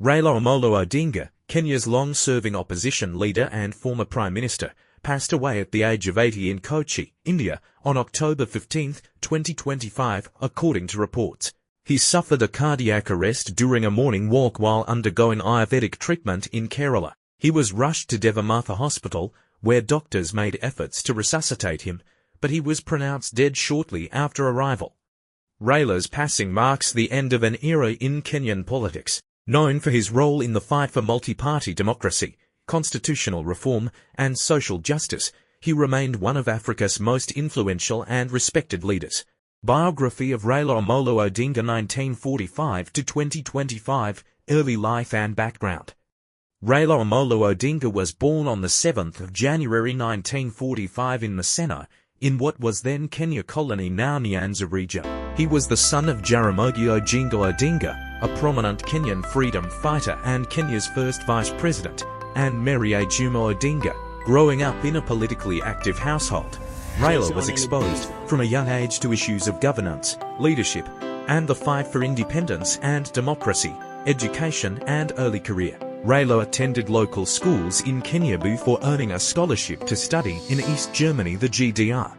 Raila Odinga, Kenya's long-serving opposition leader and former Prime Minister, passed away at the age of 80 in Kochi, India, on October 15, 2025, according to reports. He suffered a cardiac arrest during a morning walk while undergoing Ayurvedic treatment in Kerala. He was rushed to Devamatha Hospital, where doctors made efforts to resuscitate him, but he was pronounced dead shortly after arrival. Raila's passing marks the end of an era in Kenyan politics. Known for his role in the fight for multi-party democracy, constitutional reform, and social justice, he remained one of Africa's most influential and respected leaders. Biography of Raila Odinga 1945–2025, Early Life and Background. Raila Odinga was born on the 7th of January 1945 in Maseno, in what was then Kenya colony now Nyanza region. He was the son of Jaramogi Oginga Odinga, a prominent Kenyan freedom fighter and Kenya's first vice president, and Mary Juma Odinga. Growing up in a politically active household, Raila was exposed from a young age to issues of governance, leadership, and the fight for independence and democracy, education and early career. Raila attended local schools in Kenya before earning a scholarship to study in East Germany, the GDR.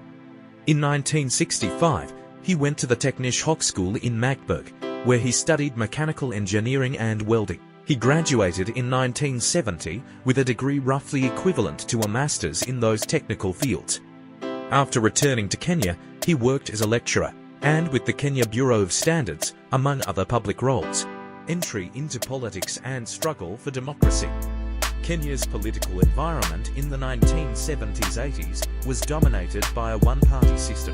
In 1965, he went to the Technische Hochschule in Magdeburg, where he studied mechanical engineering and welding. He graduated in 1970 with a degree roughly equivalent to a master's in those technical fields. After returning to Kenya, he worked as a lecturer and with the Kenya Bureau of Standards, among other public roles. Entry into politics and struggle for democracy. Kenya's political environment in the 1970s-80s was dominated by a one-party system.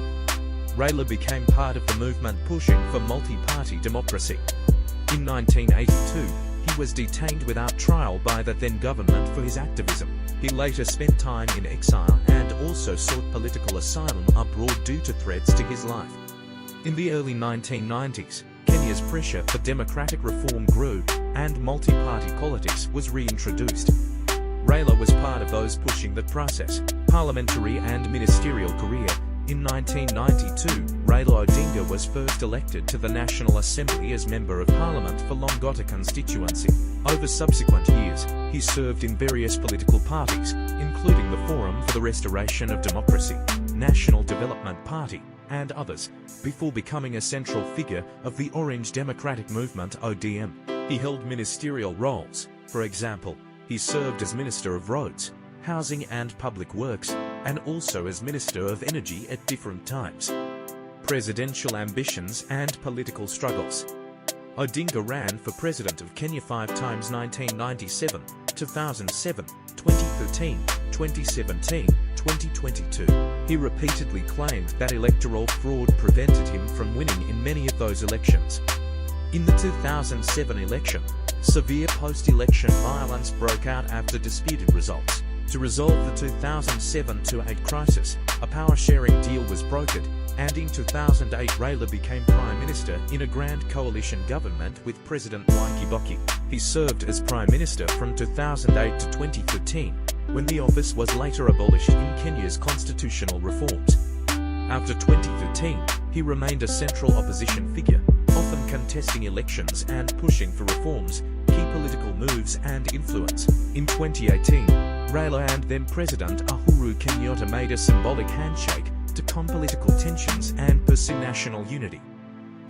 Raila became part of the movement pushing for multi-party democracy. In 1982, he was detained without trial by the then government for his activism. He later spent time in exile and also sought political asylum abroad due to threats to his life. In the early 1990s, Kenya's pressure for democratic reform grew, and multi-party politics was reintroduced. Raila was part of those pushing that process. Parliamentary and ministerial career. In 1992, Raila Odinga was first elected to the National Assembly as Member of Parliament for Longota constituency. Over subsequent years, he served in various political parties, including the Forum for the Restoration of Democracy, National Development Party, and others, before becoming a central figure of the Orange Democratic Movement (ODM). He held ministerial roles. For example, he served as Minister of Roads, Housing and Public Works, and also as Minister of Energy at different times. Presidential ambitions and political struggles. Odinga ran for President of Kenya 5 times: 1997, 2007, 2013, 2017, 2022. He repeatedly claimed that electoral fraud prevented him from winning in many of those elections. In the 2007 election, severe post-election violence broke out after disputed results. To resolve the 2007-8 crisis, a power-sharing deal was brokered, and in 2008 Raila became Prime Minister in a grand coalition government with President Mwai Kibaki. He served as Prime Minister from 2008 to 2013, when the office was later abolished in Kenya's constitutional reforms. After 2013, he remained a central opposition figure, often contesting elections and pushing for reforms, key political moves and influence. In 2018, Raila and then-President Uhuru Kenyatta made a symbolic handshake to calm political tensions and pursue national unity.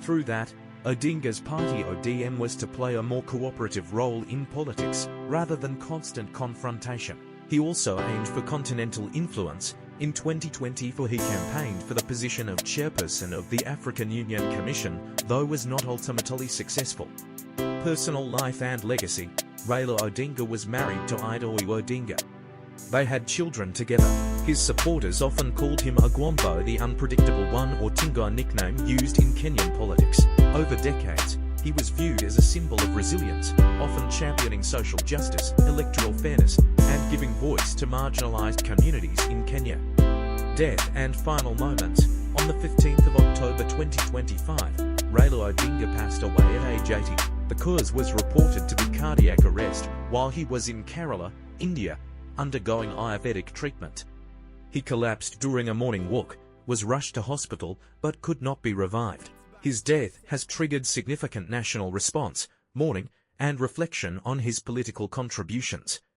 Through that, Odinga's party ODM was to play a more cooperative role in politics, rather than constant confrontation. He also aimed for continental influence. In 2024 he campaigned for the position of chairperson of the African Union Commission, though was not ultimately successful. Personal life and legacy. Raila Odinga was married to Idoi Odinga. They had children together. His supporters often called him Agwambo, the unpredictable one, or Tinga, nickname used in Kenyan politics. Over decades, he was viewed as a symbol of resilience, often championing social justice, electoral fairness, and giving voice to marginalized communities in Kenya. Death and final moments. On the 15th of October 2025, Raila Odinga passed away at age 80. The cause was reported to be cardiac arrest while he was in Kerala, India, undergoing Ayurvedic treatment. He collapsed during a morning walk, was rushed to hospital, but could not be revived. His death has triggered significant national response, mourning, and reflection on his political contributions.